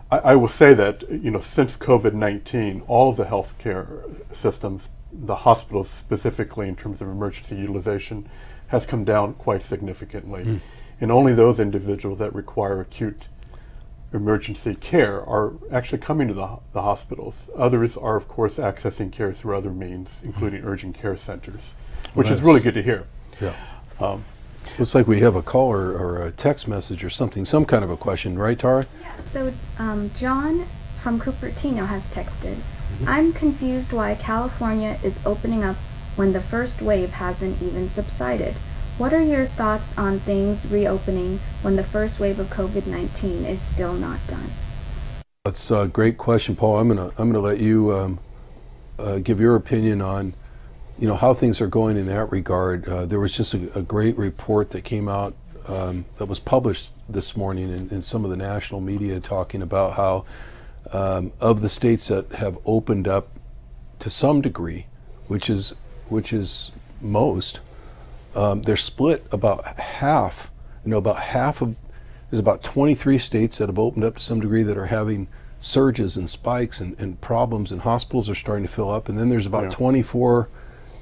I will say that, since COVID-19, all of the healthcare systems, the hospitals specifically in terms of emergency utilization, has come down quite significantly. And only those individuals that require acute emergency care are actually coming to the hospitals. Others are, of course, accessing care through other means, including urgent care centers, which is really good to hear. Yeah. Looks like we have a call or a text message or something, some kind of a question, right, Tara? Yeah, so John from Cupertino has texted, I'm confused why California is opening up when the first wave hasn't even subsided. What are your thoughts on things reopening when the first wave of COVID-19 is still not done? That's a great question, Paul. I'm gonna let you give your opinion on how things are going in that regard. There was just a great report that came out that was published this morning in some of the national media talking about how of the states that have opened up to some degree, which is most, they're split about half. There's about 23 states that have opened up to some degree that are having surges and spikes and problems, and hospitals are starting to fill up. And then there's about 24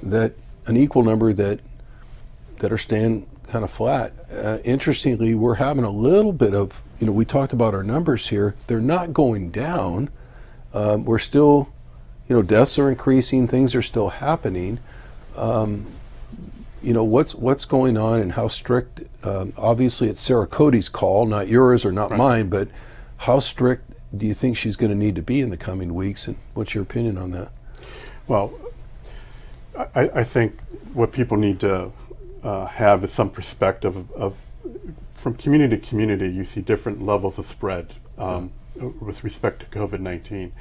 that an equal number that are staying kind of flat. Interestingly, we're having a little bit of, we talked about our numbers here. They're not going down. We're still, deaths are increasing. Things are still happening. What's going on and how strict? Obviously, it's Sarah Cody's call, not yours or not mine. But how strict do you think she's going to need to be in the coming weeks? And what's your opinion on that? Well, I think what people need to have is some perspective of from community to community. You see different levels of spread with respect to COVID-19.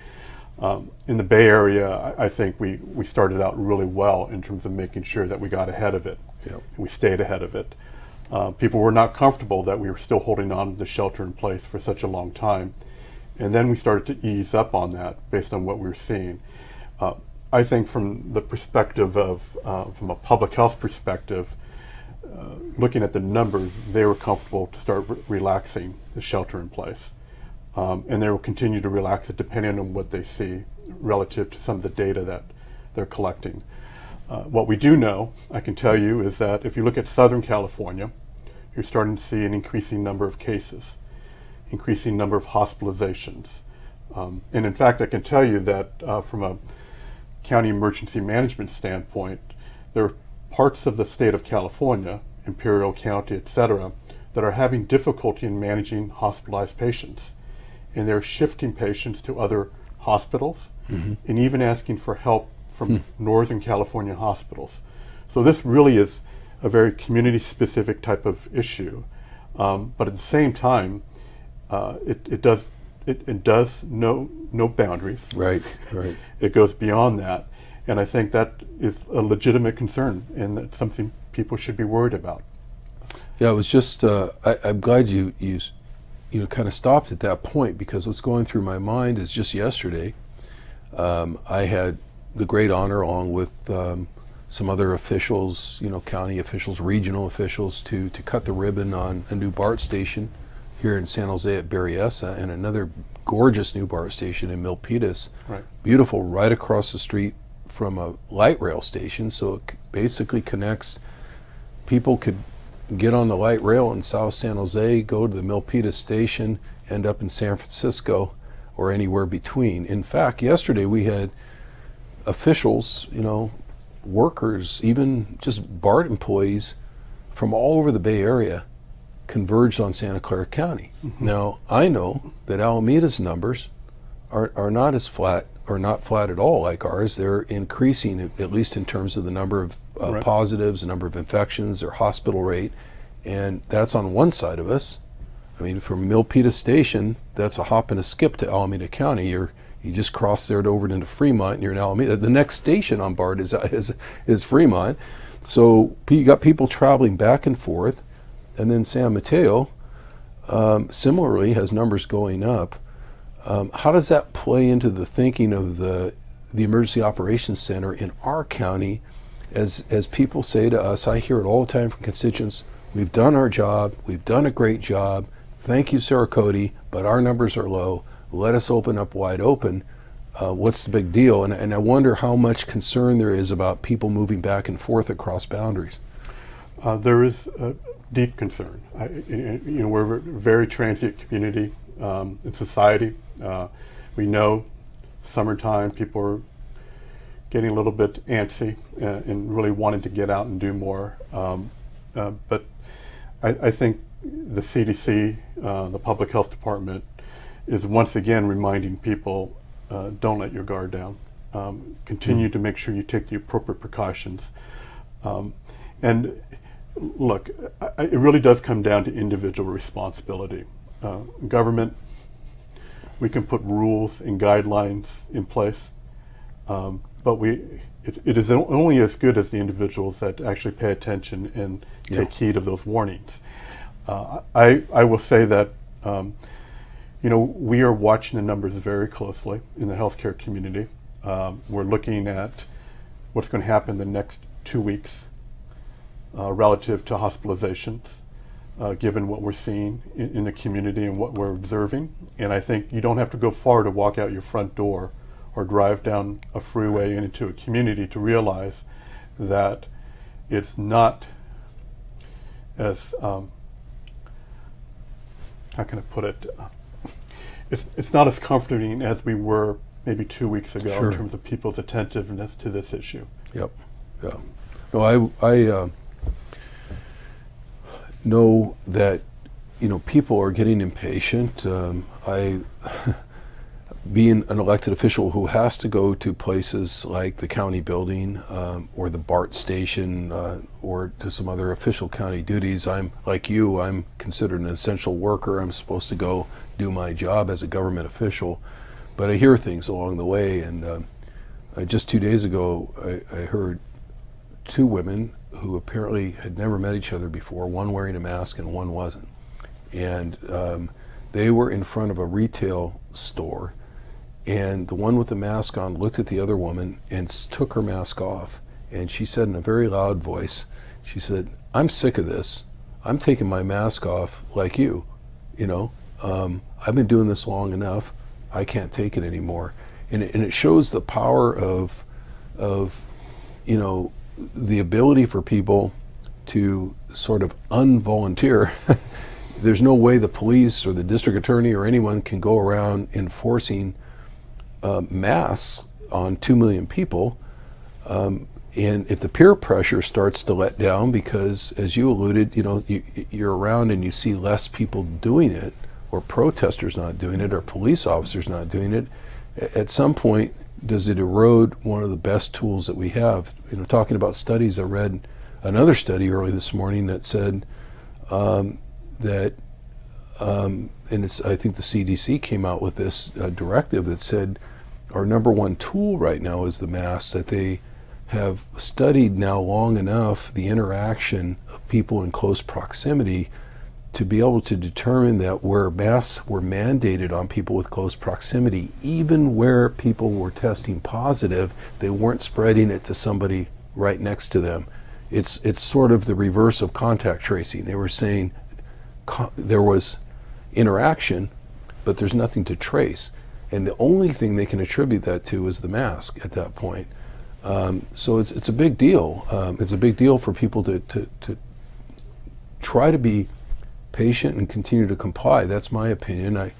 In the Bay Area, I think we started out really well in terms of making sure that we got ahead of it. And we stayed ahead of it. People were not comfortable that we were still holding on to the shelter in place for such a long time. And then we started to ease up on that based on what we were seeing. I think from the perspective of, from a public health perspective, looking at the numbers, they were comfortable to start relaxing the shelter in place. And they will continue to relax it depending on what they see relative to some of the data that they're collecting. What we do know, I can tell you, is that if you look at Southern California, you're starting to see an increasing number of cases, increasing number of hospitalizations. And in fact, I can tell you that from a county emergency management standpoint, there are parts of the state of California, Imperial County, et cetera, that are having difficulty in managing hospitalized patients. And they're shifting patients to other hospitals and even asking for help from Northern California hospitals. So this really is a very community-specific type of issue. But at the same time, it does no boundaries. Right. It goes beyond that. And I think that is a legitimate concern, and that's something people should be worried about. Yeah, it was just, I'm glad you kind of stopped at that point, because what's going through my mind is just yesterday, I had the great honor, along with some other officials, county officials, regional officials, to cut the ribbon on a new BART station here in San Jose at Berryessa, and another gorgeous new BART station in Milpitas. Beautiful, right across the street from a light rail station, so it basically connects. People could get on the light rail in South San Jose, go to the Milpitas station, end up in San Francisco or anywhere between. In fact, yesterday we had officials, workers, even just BART employees from all over the Bay Area converged on Santa Clara County. Now, I know that Alameda's numbers are not as flat, or not flat at all like ours. They're increasing, at least in terms of the number of positives, the number of infections, their hospital rate, and that's on one side of us. I mean, from Milpitas Station, that's a hop and a skip to Alameda County. You just cross there over into Fremont, and you're in Alameda. The next station on BART is Fremont. So you got people traveling back and forth, and then San Mateo similarly has numbers going up. How does that play into the thinking of the Emergency Operations Center in our county, as people say to us? I hear it all the time from constituents: we've done our job, we've done a great job, thank you, Sarah Cody, but our numbers are low. let us open up wide open. What's the big deal? And I wonder how much concern there is about people moving back and forth across boundaries. There is a deep concern. We're a very transient community in society. We know summertime people are getting a little bit antsy and really wanting to get out and do more. But I think the CDC, the Public Health Department, is once again reminding people, don't let your guard down. Continue to make sure you take the appropriate precautions. And look, it really does come down to individual responsibility. Government, we can put rules and guidelines in place, but it is only as good as the individuals that actually pay attention and take heed of those warnings. I will say that we are watching the numbers very closely in the healthcare community. We're looking at what's going to happen the next 2 weeks relative to hospitalizations, given what we're seeing in the community and what we're observing. And I think you don't have to go far to walk out your front door or drive down a freeway and into a community to realize that it's not as, how can I put it? It's not as comforting as we were maybe 2 weeks ago Sure. in terms of people's attentiveness to this issue. Yep. Yeah. No, I know that people are getting impatient. I, being an elected official who has to go to places like the county building or the BART station or to some other official county duties, I'm like you. I'm considered an essential worker. I'm supposed to go do my job as a government official, but I hear things along the way. And just 2 days ago, I heard two women who apparently had never met each other before, one wearing a mask and one wasn't. And they were in front of a retail store, and the one with the mask on looked at the other woman and took her mask off. And she said in a very loud voice, she said, "I'm sick of this. I'm taking my mask off like you. I've been doing this long enough. I can't take it anymore." And it shows the power of the ability for people to sort of unvolunteer. There's no way the police or the district attorney or anyone can go around enforcing masks on 2 million people. And if the peer pressure starts to let down, because as you alluded, you're around and you see less people doing it, or protesters not doing it, or police officers not doing it, at some point, does it erode one of the best tools that we have? Talking about studies, I read another study early this morning that said that, and I think the CDC came out with this directive that said our number one tool right now is the mask, that they have studied now long enough the interaction of people in close proximity to be able to determine that where masks were mandated on people with close proximity, even where people were testing positive, they weren't spreading it to somebody right next to them. It's sort of the reverse of contact tracing. They were saying there was interaction, but there's nothing to trace. And the only thing they can attribute that to is the mask at that point. So it's a big deal. It's a big deal for people to try to be patient and continue to comply. That's my opinion.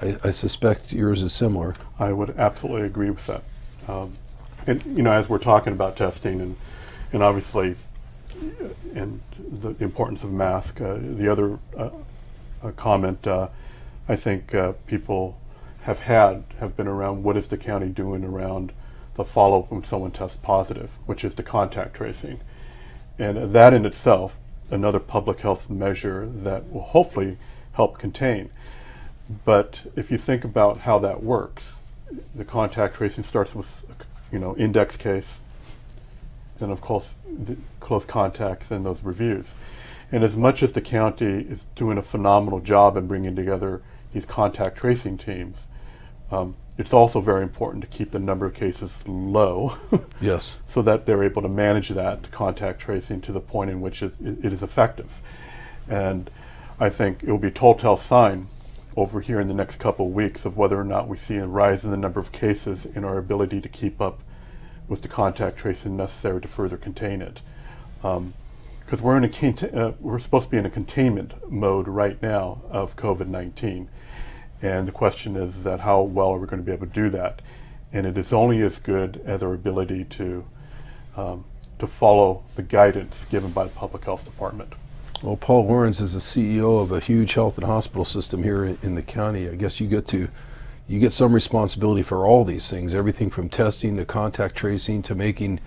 I suspect yours is similar. I would absolutely agree with that. And as we're talking about testing and obviously and the importance of masks, the other comment I think people have been around, what is the county doing around the follow-up when someone tests positive, which is the contact tracing. And that in itself, another public health measure that will hopefully help contain. But if you think about how that works, the contact tracing starts with, index case, and of course the close contacts and those reviews. And as much as the county is doing a phenomenal job in bringing together these contact tracing teams, it's also very important to keep the number of cases low. Yes. So that they're able to manage that contact tracing to the point in which it is effective. And I think it will be a telltale sign over here in the next couple of weeks of whether or not we see a rise in the number of cases and our ability to keep up with the contact tracing necessary to further contain it. Because we're supposed to be in a containment mode right now of COVID-19. And the question is that how well are we going to be able to do that? And it is only as good as our ability to follow the guidance given by the Public Health Department. Well, Paul Lawrence is the CEO of a huge health and hospital system here in the county. I guess you get some responsibility for all these things, everything from testing to contact tracing to making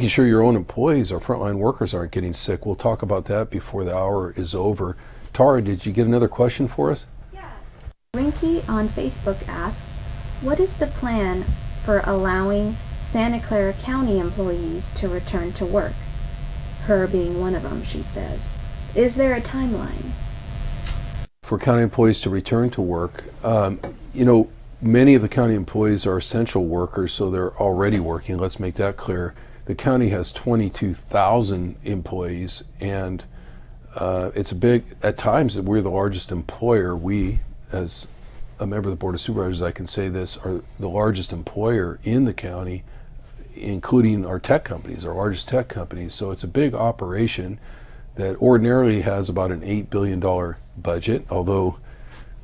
sure your own employees or frontline workers aren't getting sick. We'll talk about that before the hour is over. Tara, did you get another question for us? Yes. Rinky on Facebook asks, what is the plan for allowing Santa Clara County employees to return to work? Her being one of them, she says. Is there a timeline? For county employees to return to work, many of the county employees are essential workers, so they're already working. Let's make that clear. The county has 22,000 employees, and it's a big, at times we're the largest employer. We, as a member of the Board of Supervisors, I can say this, are the largest employer in the county, including our tech companies, our largest tech companies. So it's a big operation that ordinarily has about an $8 billion budget, although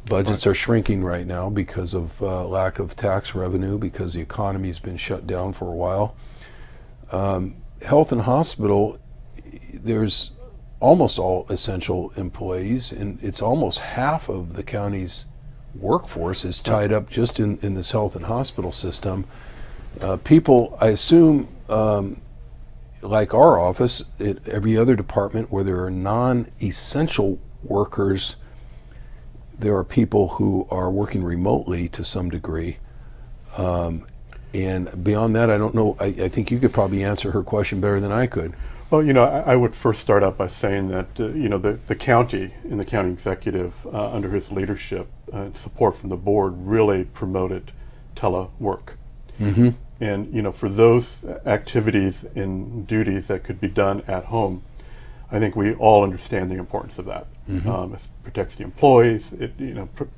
budgets are shrinking right now because of lack of tax revenue, because the economy's been shut down for a while. Health and hospital, there's almost all essential employees, and it's almost half of the county's workforce is tied up just in this health and hospital system. People, I assume, like our office, every other department where there are non-essential workers, there are people who are working remotely to some degree. And beyond that, I don't know. I think you could probably answer her question better than I could. Well, I would first start out by saying that, the county and the county executive under his leadership and support from the board really promoted telework. Mm-hmm. And, for those activities and duties that could be done at home, I think we all understand the importance of that. Mm-hmm. It protects the employees, it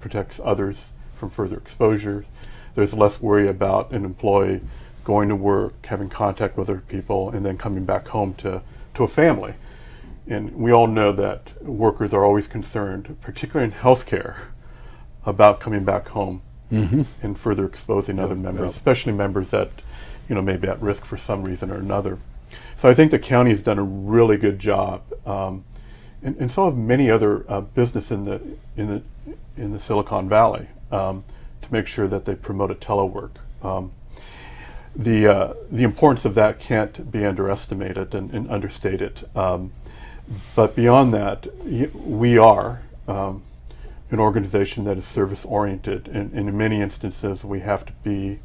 protects others from further exposure. There's less worry about an employee going to work, having contact with other people, and then coming back home to a family. And we all know that workers are always concerned, particularly in healthcare, about coming back home. Mm-hmm. And further exposing other members, yep. especially members that, may be at risk for some reason or another. So I think the county has done a really good job, and so have many other business in the Silicon Valley to make sure that they promoted telework. The importance of that can't be underestimated and understated. But beyond that, we are an organization that is service-oriented, and in many instances we have to be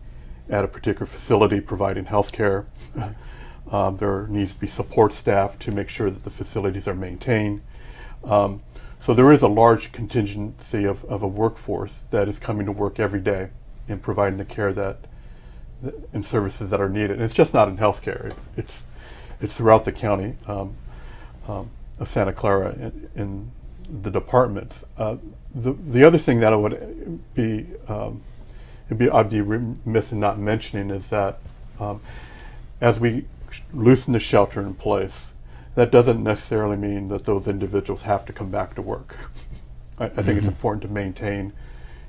at a particular facility providing health care. There needs to be support staff to make sure that the facilities are maintained. So there is a large contingency of a workforce that is coming to work every day and providing the care and services that are needed. And it's just not in healthcare. It's throughout the county of Santa Clara in the departments. The other thing that I would I'd be remiss in not mentioning is that as we loosen the shelter in place, that doesn't necessarily mean that those individuals have to come back to work. I think it's important to maintain,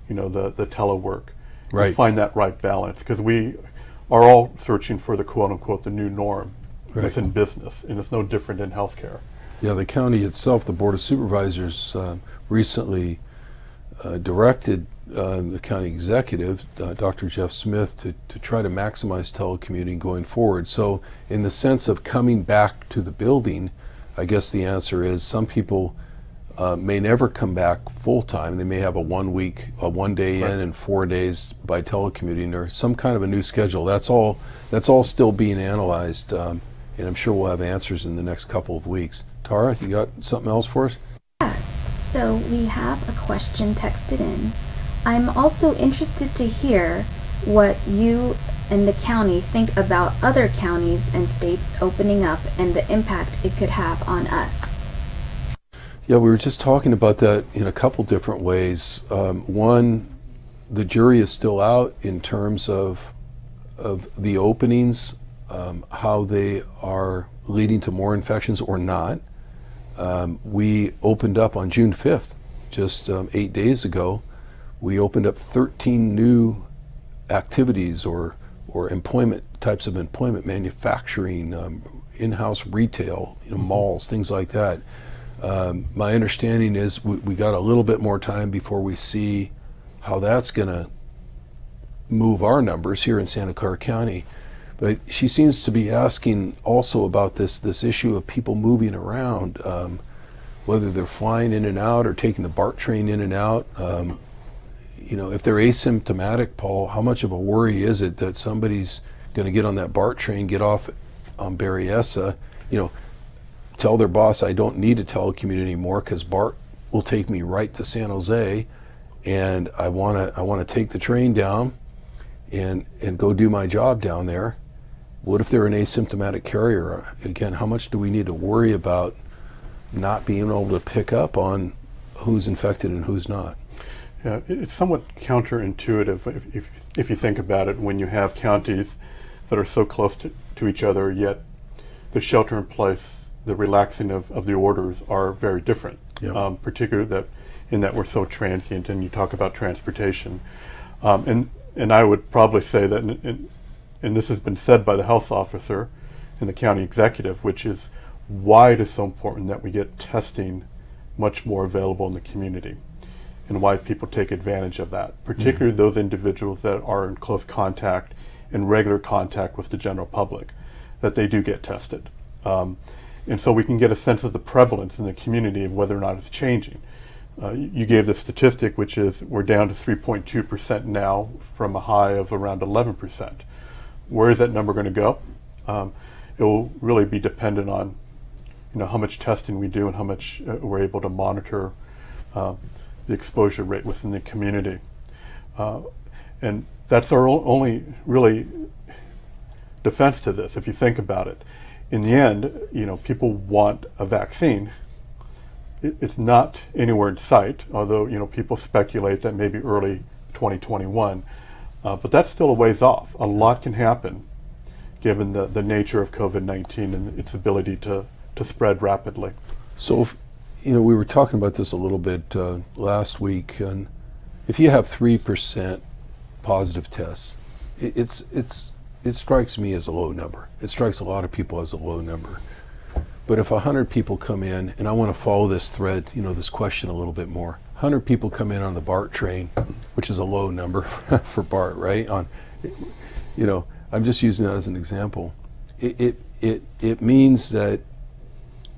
the telework, right, and find that right balance, because we are all searching for the quote unquote the new norm right. within business, and it's no different in healthcare. Yeah, the county itself, the Board of Supervisors, recently directed the county executive, Dr. Jeff Smith, to try to maximize telecommuting going forward. So in the sense of coming back to the building, I guess the answer is some people may never come back full-time. They may have a 1 day right. in and 4 days by telecommuting, or some kind of a new schedule. That's all still being analyzed, and I'm sure we'll have answers in the next couple of weeks. Tara, you got something else for us? Yeah, so we have a question texted in. I'm also interested to hear what you and the county think about other counties and states opening up and the impact it could have on us. Yeah, we were just talking about that in a couple different ways. One, the jury is still out in terms of the openings, how they are leading to more infections or not. We opened up on June 5th, just 8 days ago. We opened up 13 new activities or employment types of employment, manufacturing, in-house retail, malls, things like that. My understanding is we got a little bit more time before we see how that's going to move our numbers here in Santa Clara County. But she seems to be asking also about this issue of people moving around, whether they're flying in and out or taking the BART train in and out. If they're asymptomatic, Paul, how much of a worry is it that somebody's going to get on that BART train, get off on Berryessa, tell their boss, I don't need to telecommute anymore because BART will take me right to San Jose, and I want to take the train down and go do my job down there. What if they're an asymptomatic carrier? Again, how much do we need to worry about not being able to pick up on who's infected and who's not? Yeah, it's somewhat counterintuitive if you think about it, when you have counties that are so close to each other, yet the shelter in place, the relaxing of the orders are very different. Yep. Particularly in that we're so transient, and you talk about transportation. And I would probably say that, and this has been said by the health officer and the county executive, which is why it is so important that we get testing much more available in the community, and why people take advantage of that, particularly those individuals that are in close contact and regular contact with the general public, that they do get tested. And so we can get a sense of the prevalence in the community of whether or not it's changing. You gave the statistic, which is we're down to 3.2% now from a high of around 11%. Where is that number going to go? It will really be dependent on how much testing we do and how much we're able to monitor the exposure rate within the community. And that's our only really defense to this, if you think about it. In the end, people want a vaccine. It's not anywhere in sight, although people speculate that maybe early 2021, but that's still a ways off. A lot can happen given the nature of COVID-19 and its ability to spread rapidly. So, we were talking about this a little bit last week, and if you have 3% positive tests, it strikes me as a low number. It strikes a lot of people as a low number. But if 100 people come in, and I want to follow this thread, this question a little bit more. 100 people come in on the BART train, which is a low number for BART, right? I'm just using that as an example. It means that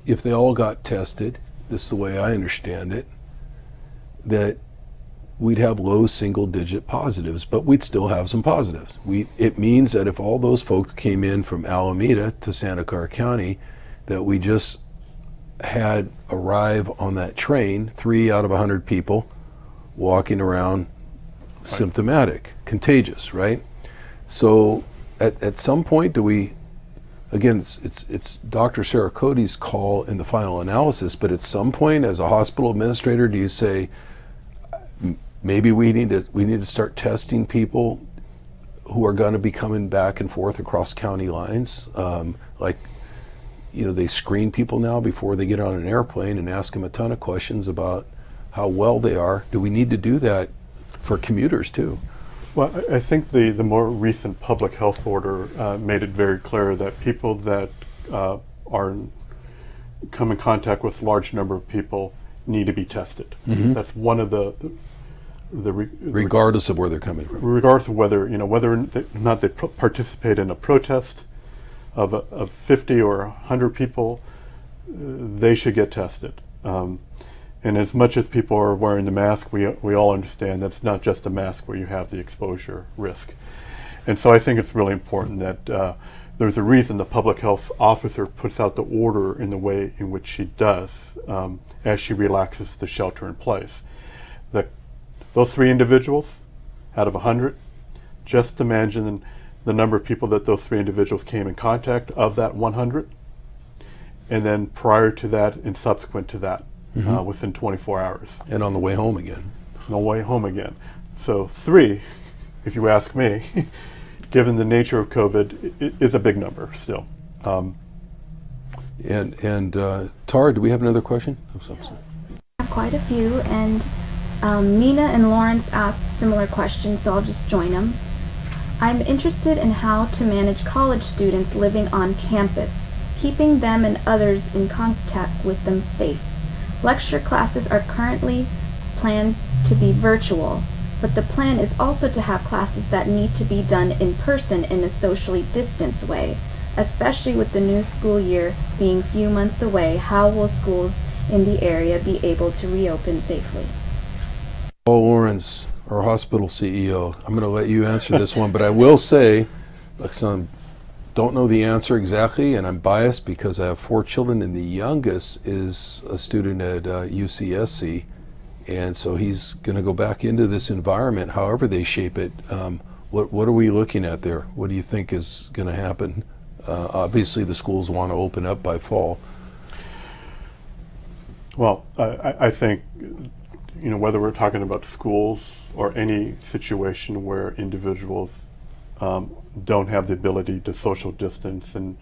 if they all got tested, this is the way I understand it, that we'd have low single-digit positives, but we'd still have some positives. It means that if all those folks came in from Alameda to Santa Clara County, that we just had arrive on that train, 3 out of 100 people walking around symptomatic, contagious, right? So at some point, do we, again, it's Dr. Sarah Cody's call in the final analysis, but at some point as a hospital administrator, do you say, maybe we need to start testing people who are going to be coming back and forth across county lines? They screen people now before they get on an airplane and ask them a ton of questions about how well they are. Do we need to do that for commuters too? Well, I think the more recent public health order made it very clear that people that come in contact with a large number of people need to be tested. Mm-hmm. That's one of the regardless of where they're coming from. Regardless of whether or not they participate in a protest of 50 or 100 people, they should get tested. And as much as people are wearing the mask, we all understand that's not just a mask where you have the exposure risk. And so I think it's really important that there's a reason the public health officer puts out the order in the way in which she does as she relaxes the shelter in place. Those 3 individuals out of 100, just imagine the number of people that those 3 individuals came in contact of that 100, and then prior to that and subsequent to that. within 24 hours. And on the way home again. No way home again. So 3, if you ask me, given the nature of COVID, it is a big number still. And Tara, do we have another question? Oh, sorry. I have quite a few, and Nina and Lawrence asked similar questions, so I'll just join them. I'm interested in how to manage college students living on campus, keeping them and others in contact with them safe. Lecture classes are currently planned to be virtual, but the plan is also to have classes that need to be done in person in a socially distanced way. Especially with the new school year being few months away, how will schools in the area be able to reopen safely? Paul Lawrence, our hospital CEO, I'm going to let you answer this one, but I will say, look, son, don't know the answer exactly, and I'm biased because I have 4 children, and the youngest is a student at UCSC, and so he's going to go back into this environment, however they shape it. What are we looking at there? What do you think is going to happen? Obviously, the schools want to open up by fall. Well, I think, whether we're talking about schools or any situation where individuals don't have the ability to social distance and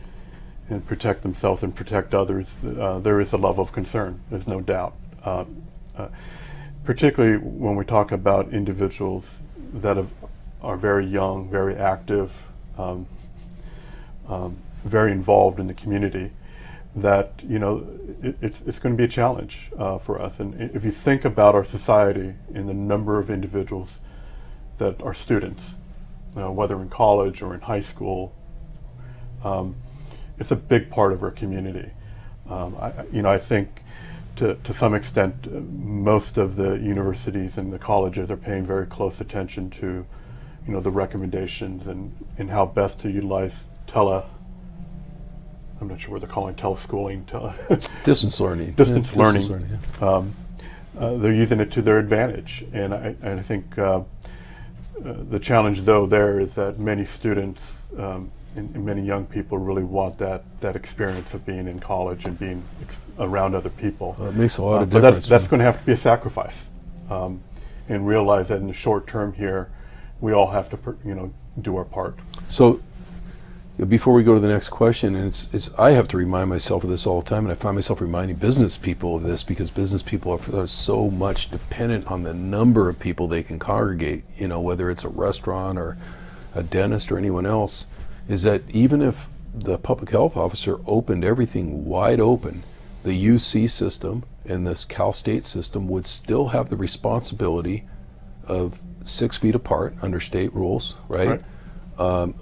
protect themselves and protect others, there is a level of concern, there's no doubt. Particularly when we talk about individuals that are very young, very active, very involved in the community, that it's going to be a challenge for us. And if you think about our society and the number of individuals that are students, whether in college or in high school, it's a big part of our community. I think to some extent most of the universities and the colleges are paying very close attention to the recommendations and how best to utilize I'm not sure what they're calling teleschooling. Distance learning. Distance learning. Distance learning, yeah. They're using it to their advantage, and I think the challenge though there is that many students and many young people really want that experience of being in college and being around other people. It makes a lot of but difference. that's going to have to be a sacrifice, and realize that in the short term here, we all have to do our part. So before we go to the next question, and it's I have to remind myself of this all the time, and I find myself reminding business people of this because business people are so much dependent on the number of people they can congregate, whether it's a restaurant or a dentist or anyone else, is that even if the public health officer opened everything wide open, the UC system and this Cal State system would still have the responsibility of 6 feet apart under state rules, right?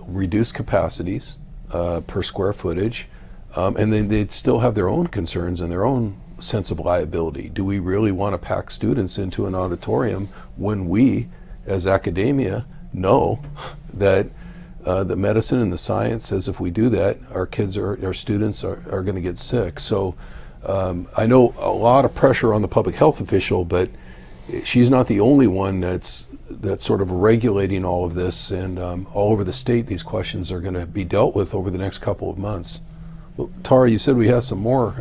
Reduced capacities per square footage, and then they'd still have their own concerns and their own sense of liability. Do we really want to pack students into an auditorium when we, as academia, know that the medicine and the science says if we do that, our students are going to get sick? So I know a lot of pressure on the public health official, but she's not the only one that's sort of regulating all of this, and all over the state these questions are going to be dealt with over the next couple of months. Well, Tara, you said we have some more.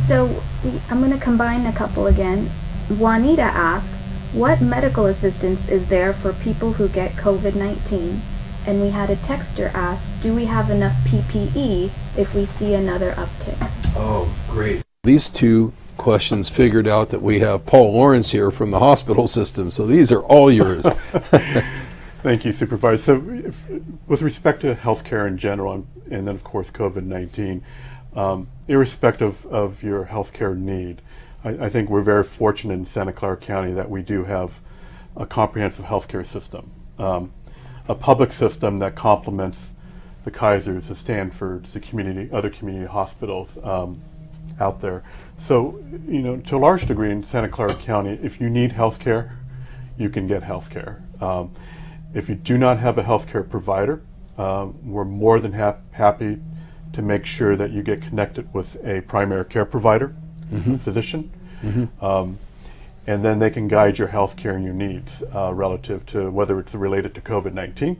So I'm going to combine a couple again. Juanita asks, what medical assistance is there for people who get COVID-19? And we had a texter ask, do we have enough PPE if we see another uptick? Oh, great. These two questions figured out that we have Paul Lawrence here from the hospital system, so these are all yours. Thank you, Supervisor. So with respect to healthcare in general, and then of course COVID-19, irrespective of your healthcare need, I think we're very fortunate in Santa Clara County that we do have a comprehensive healthcare system, a public system that complements the Kaisers, the Stanfords, the other community hospitals out there. So, to a large degree in Santa Clara County, if you need health care, you can get health care. If you do not have a health care provider, we're more than happy to make sure that you get connected with a primary care provider, a physician, and then they can guide your health care and your needs relative to whether it's related to COVID-19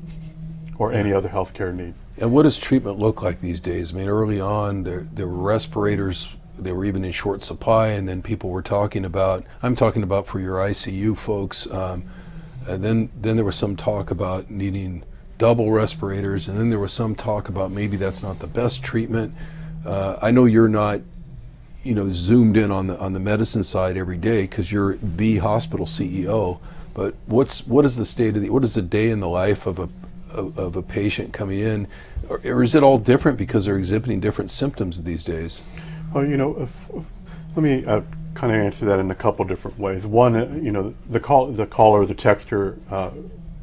or any other health care need. And what does treatment look like these days? I mean, early on, there were respirators they were even in short supply, and then people were talking about, I'm talking about for your ICU folks, and then there was some talk about needing double respirators, and then there was some talk about maybe that's not the best treatment. I know you're not, zoomed in on the medicine side every day because you're the hospital CEO. But what is the state of what is the day in the life of a patient coming in, or is it all different because they're exhibiting different symptoms these days? Well, let me kind of answer that in a couple different ways. One, the caller, the texter,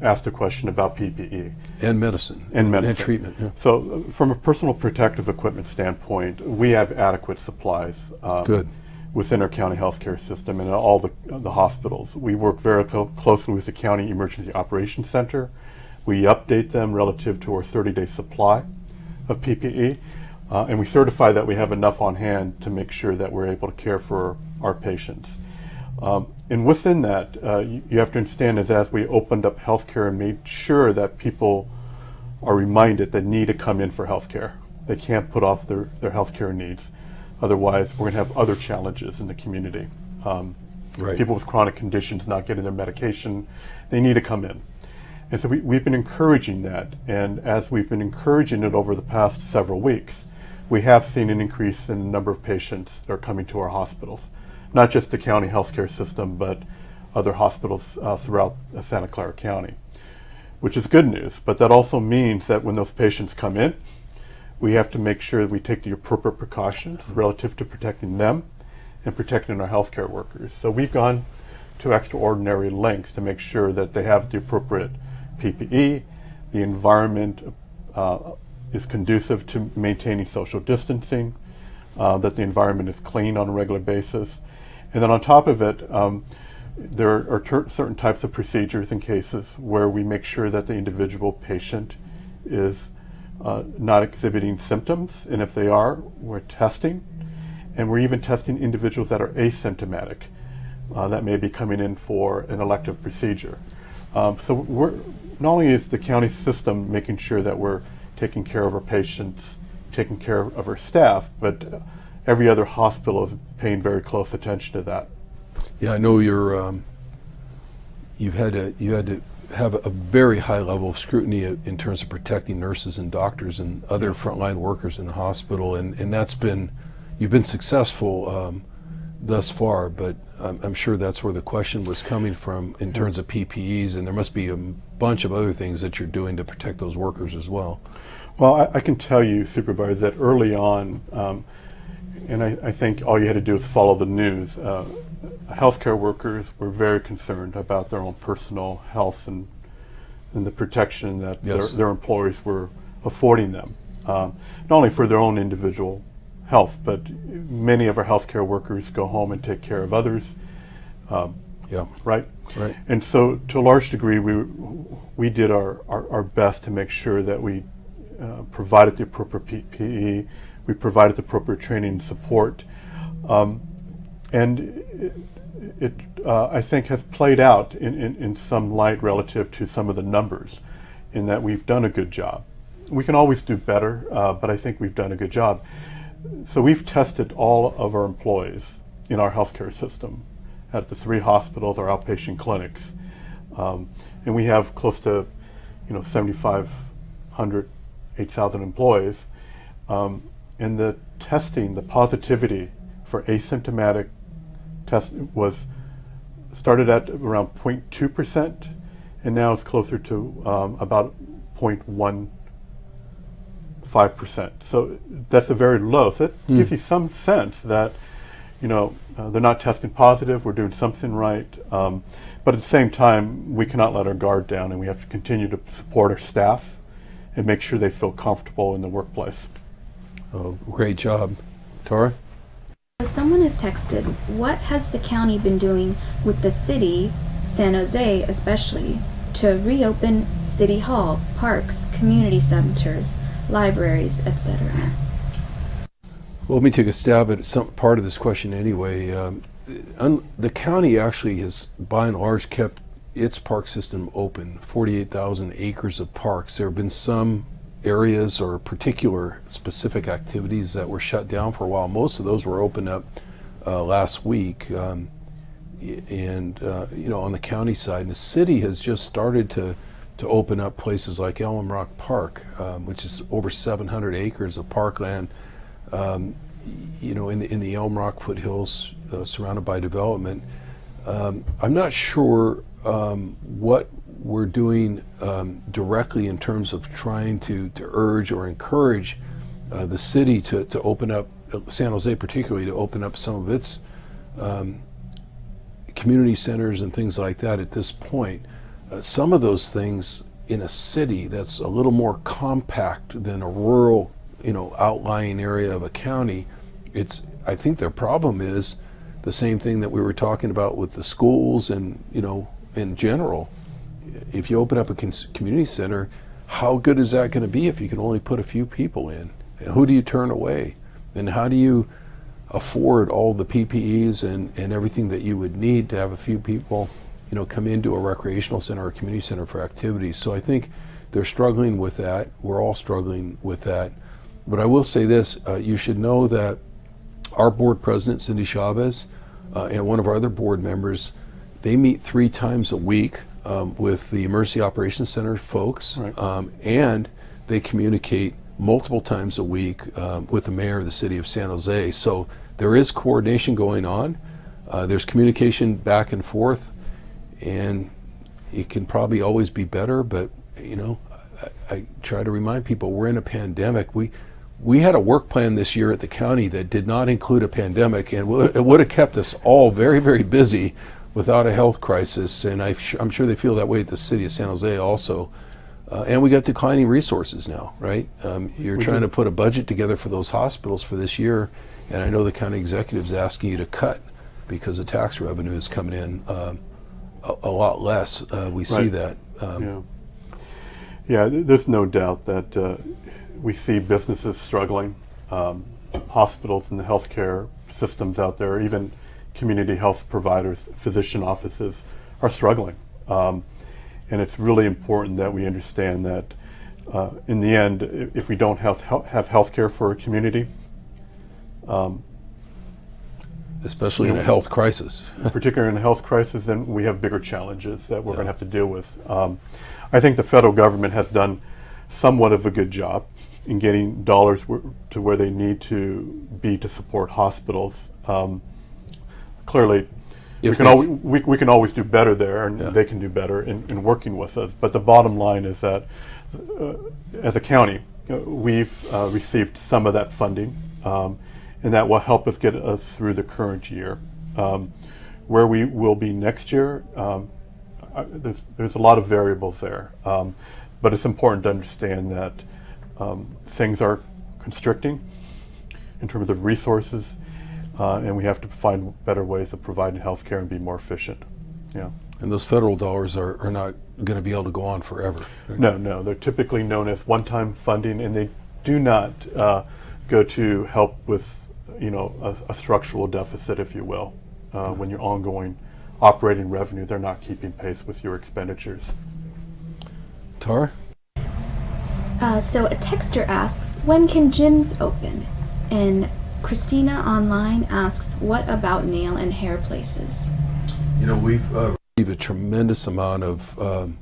asked a question about PPE And medicine. And treatment. Yeah. So from a personal protective equipment standpoint, we have adequate supplies Good. within our county healthcare system and all the hospitals. We work very closely with the County Emergency Operations Center. We update them relative to our 30-day supply of PPE, and we certify that we have enough on hand to make sure that we're able to care for our patients. And within that, you have to understand is as we opened up healthcare and made sure that people are reminded they need to come in for healthcare. They can't put off their healthcare needs. Otherwise, we're going to have other challenges in the community. Right. People with chronic conditions not getting their medication, they need to come in. And so we've been encouraging that. And as we've been encouraging it over the past several weeks, we have seen an increase in the number of patients that are coming to our hospitals. Not just the county healthcare system, but other hospitals throughout Santa Clara County, which is good news. But that also means that when those patients come in, we have to make sure that we take the appropriate precautions relative to protecting them and protecting our healthcare workers. So we've gone to extraordinary lengths to make sure that they have the appropriate PPE, the environment is conducive to maintaining social distancing, that the environment is clean on a regular basis. And then on top of it, there are certain types of procedures and cases where we make sure that the individual patient is not exhibiting symptoms, and if they are, we're testing. And we're even testing individuals that are asymptomatic that may be coming in for an elective procedure. So we're not only is the county system making sure that we're taking care of our patients, taking care of our staff, but every other hospital is paying very close attention to that. Yeah, I know you had to have a very high level of scrutiny in terms of protecting nurses and doctors and other frontline workers in the hospital, and you've been successful thus far, but I'm sure that's where the question was coming from in terms of PPEs, and there must be a bunch of other things that you're doing to protect those workers as well. Well, I can tell you, Supervisor, that early on, and I think all you had to do is follow the news, healthcare workers were very concerned about their own personal health and the protection that Yes. their employers were affording them, not only for their own individual health, but many of our healthcare workers go home and take care of others. Yeah. Right? Right. And so to a large degree, we did our best to make sure that we provided the appropriate PPE, we provided the appropriate training and support. And it I think has played out in some light relative to some of the numbers, in that we've done a good job. We can always do better, but I think we've done a good job. So we've tested all of our employees in our healthcare system at the 3 hospitals, our outpatient clinics, and we have close to 7,500, 8,000 employees, and the testing, the positivity for asymptomatic test started at around 0.2%, and now it's closer to about 0.15%. So that's a very low. So that gives you some sense that they're not testing positive, we're doing something right, but at the same time, we cannot let our guard down, and we have to continue to support our staff and make sure they feel comfortable in the workplace. Oh, great job. Tara? Someone has texted, what has the county been doing with the city, San Jose especially, to reopen City Hall, parks, community centers, libraries, etc.? Well, let me take a stab at some part of this question anyway. The county actually has, by and large, kept its park system open, 48,000 acres of parks. There have been some areas or particular specific activities that were shut down for a while. Most of those were opened up last week, and on the county side, and the city has just started to open up places like Elm Rock Park, which is over 700 acres of parkland, in the Elm Rock foothills, surrounded by development. I'm not sure what we're doing directly in terms of trying to urge or encourage the city to open up, San Jose particularly, to open up some of its community centers and things like that at this point. Some of those things in a city that's a little more compact than a rural, outlying area of a county, I think their problem is the same thing that we were talking about with the schools and, in general. If you open up a community center, how good is that going to be if you can only put a few people in? And who do you turn away? And how do you afford all the PPEs and everything that you would need to have a few people, come into a recreational center or a community center for activities? So I think they're struggling with that. We're all struggling with that. But I will say this, you should know that our board president, Cindy Chavez, and one of our other board members, they meet 3 times a week with the Emergency Operations Center folks, right. And they communicate multiple times a week with the mayor of the city of San Jose. So there is coordination going on. There's communication back and forth, and it can probably always be better, but I try to remind people we're in a pandemic. We had a work plan this year at the county that did not include a pandemic, and it would have kept us all very, very busy without a health crisis, and I'm sure they feel that way at the city of San Jose also. And we got declining resources now, right? You're trying to put a budget together for those hospitals for this year, and I know the county executive's asking you to cut because the tax revenue is coming in a lot less. We see that. There's no doubt that we see businesses struggling, hospitals and the healthcare systems out there, even community health providers, physician offices are struggling. And it's really important that we understand that in the end, if we don't have healthcare for a community, especially in a health crisis, particularly in a health crisis, then we have bigger challenges that we're going to have to deal with. I think the federal government has done somewhat of a good job in getting dollars to where they need to be to support hospitals. Clearly, we can always do better there, and they can do better in working with us. But the bottom line is that as a county, we've received some of that funding, and that will help us get us through the current year. Where we will be next year, there's a lot of variables there, but it's important to understand that things are constricting in terms of resources, and we have to find better ways of providing health care and be more efficient. And those federal dollars are not going to be able to go on forever. Right? No, they're typically known as one-time funding, and they do not go to help with a structural deficit, if you will. When your ongoing operating revenue, they're not keeping pace with your expenditures. Tara? So a texter asks, when can gyms open? And Christina online asks, what about nail and hair places? We've received a tremendous amount of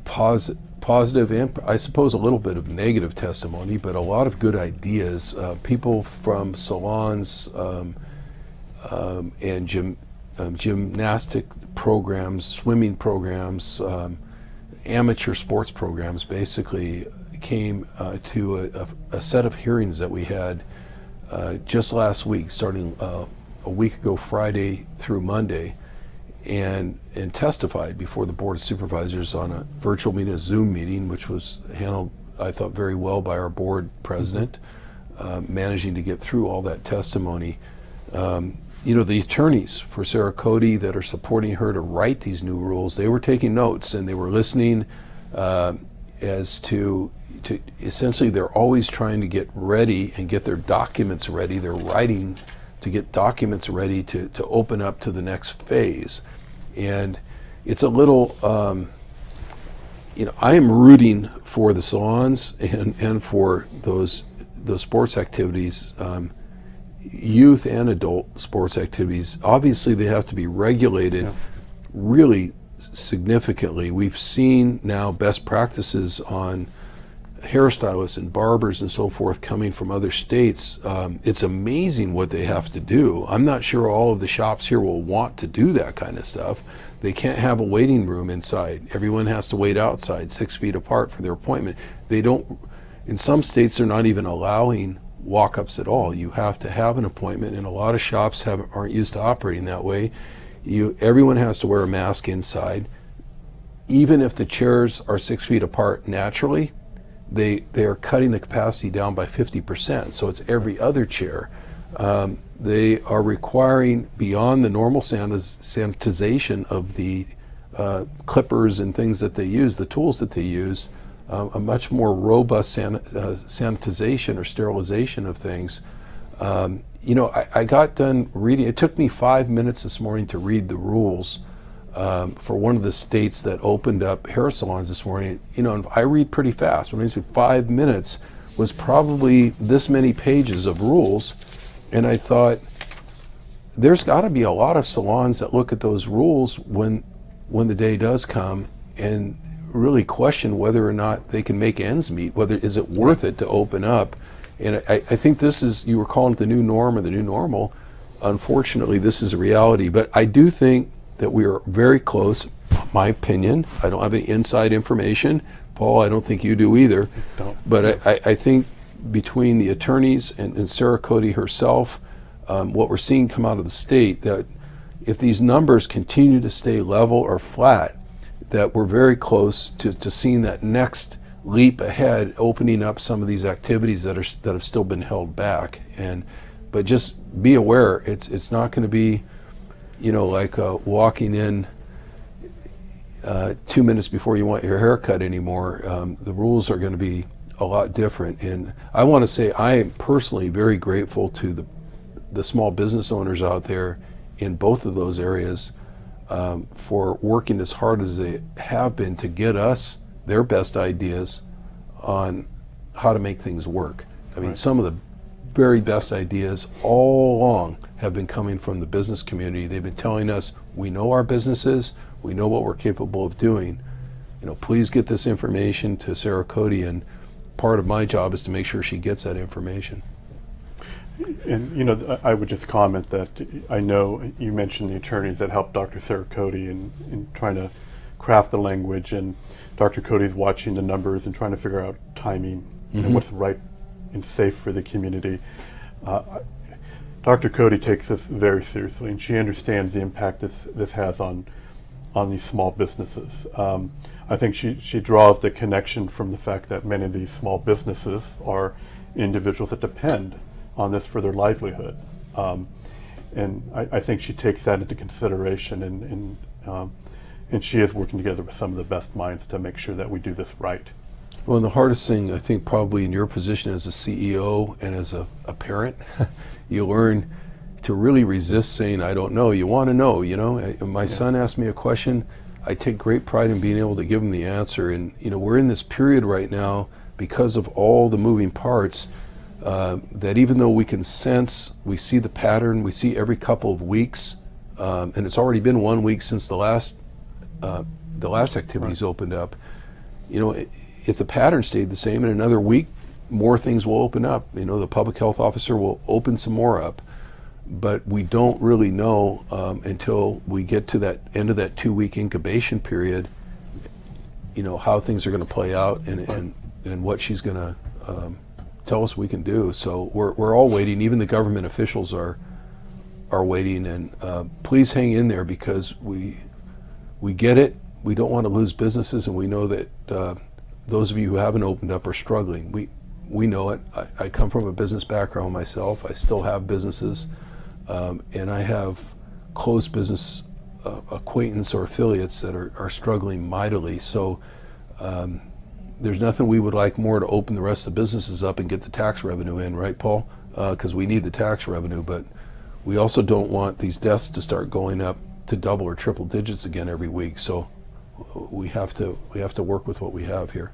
positive and I suppose a little bit of negative testimony, but a lot of good ideas. People from salons and gymnastic programs, swimming programs, amateur sports programs basically came to a set of hearings that we had just last week, starting a week ago Friday through Monday, and testified before the Board of Supervisors on a virtual meeting, a Zoom meeting, which was handled, I thought, very well by our board president, managing to get through all that testimony. The attorneys for Sarah Cody that are supporting her to write these new rules, they were taking notes and they were listening as to essentially they're always trying to get ready and get their documents ready. They're writing to get documents ready to open up to the next phase. And it's a little, I am rooting for the salons and for those sports activities, youth and adult sports activities. Obviously, they have to be regulated really significantly. We've seen now best practices on hairstylists and barbers and so forth coming from other states. It's amazing what they have to do. I'm not sure all of the shops here will want to do that kind of stuff. They can't have a waiting room inside. Everyone has to wait outside 6 feet apart for their appointment. They don't, in some states, they're not even allowing walk-ups at all. You have to have an appointment, and a lot of shops aren't used to operating that way. Everyone has to wear a mask inside. Even if the chairs are 6 feet apart naturally, they are cutting the capacity down by 50%, so it's every other chair. They are requiring, beyond the normal sanitization of the clippers and things that they use, the tools that they use, a much more robust sanitization or sterilization of things. I got done reading. It took me 5 minutes this morning to read the rules for one of the states that opened up hair salons this morning. And I read pretty fast. When I say 5 minutes, was probably this many pages of rules. And I thought, there's got to be a lot of salons that look at those rules when the day does come and really question whether or not they can make ends meet, whether is it worth it to open up. And I think this is, you were calling it the new norm or the new normal. Unfortunately, this is a reality. But I do think that we are very close, my opinion. I don't have any inside information. Paul, I don't think you do either. But I think between the attorneys and Sarah Cody herself, what we're seeing come out of the state, that if these numbers continue to stay level or flat, that we're very close to seeing that next leap ahead, opening up some of these activities that have still been held back. But just be aware, it's not going to be, like walking in 2 minutes before you want your haircut anymore. The rules are going to be a lot different. And I want to say I am personally very grateful to the small business owners out there in both of those areas for working as hard as they have been to get us their best ideas on how to make things work. I mean, some of the very best ideas all along have been coming from the business community. They've been telling us, we know our businesses, we know what we're capable of doing. Please get this information to Sarah Cody, and part of my job is to make sure she gets that information. And I would just comment that I know you mentioned the attorneys that helped Dr. Sarah Cody in trying to craft the language, and Dr. Cody's watching the numbers and trying to figure out timing and what's right and safe for the community. Dr. Cody takes this very seriously, and she understands the impact this has on these small businesses. I think she draws the connection from the fact that many of these small businesses are individuals that depend on this for their livelihood. And I think she takes that into consideration, and she is working together with some of the best minds to make sure that we do this right. Well, and the hardest thing, I think, probably in your position as a CEO and as a parent, you learn to really resist saying, I don't know. You want to know, My son asked me a question. I take great pride in being able to give him the answer. And, we're in this period right now because of all the moving parts that even though we can sense, we see the pattern, we see every couple of weeks, and it's already been 1 week since the last activities opened up. If the pattern stayed the same, in another week, more things will open up. The public health officer will open some more up, but we don't really know until we get to that end of that 2-week incubation period, how things are going to play out and what she's going to tell us we can do. So we're all waiting. Even the government officials are waiting, and please hang in there, because we get it. We don't want to lose businesses, and we know that those of you who haven't opened up are struggling. We know it. I come from a business background myself. I still have businesses, and I have close business acquaintance or affiliates that are struggling mightily. So there's nothing we would like more to open the rest of the businesses up and get the tax revenue in, right, Paul? Because we need the tax revenue, but we also don't want these deaths to start going up to double or triple digits again every week. So we have to work with what we have here.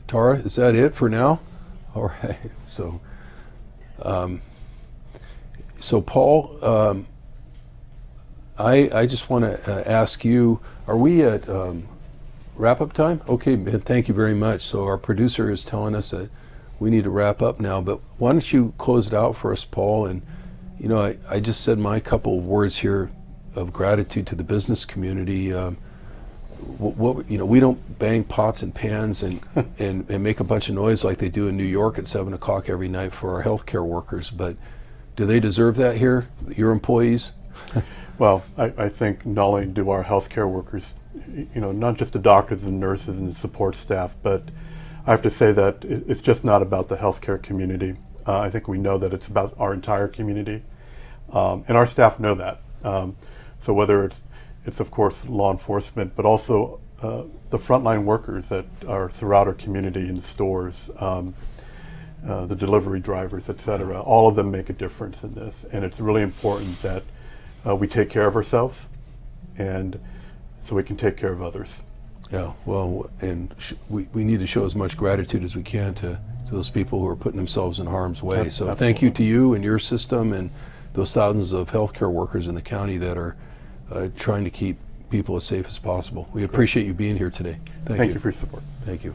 Tara, is that it for now? All right. So, Paul, I just want to ask you: are we at wrap-up time? Okay, thank you very much. So our producer is telling us that we need to wrap up now, but why don't you close it out for us, Paul? And I just said my couple of words here of gratitude to the business community. We don't bang pots and pans and make a bunch of noise like they do in New York at 7 o'clock every night for our healthcare workers, but do they deserve that here, your employees? Well, I think not only do our healthcare workers, not just the doctors and nurses and the support staff, but I have to say that it's just not about the healthcare community. I think we know that it's about our entire community, and our staff know that. So whether it's of course law enforcement, but also the frontline workers that are throughout our community in the stores, the delivery drivers, et cetera, all of them make a difference in this, and it's really important that we take care of ourselves, and so we can take care of others. Yeah, well, and we need to show as much gratitude as we can to those people who are putting themselves in harm's way. So Absolutely. Thank you to you and your system and those thousands of healthcare workers in the county that are trying to keep people as safe as possible. We appreciate you being here today. Thank you for your support. Thank you.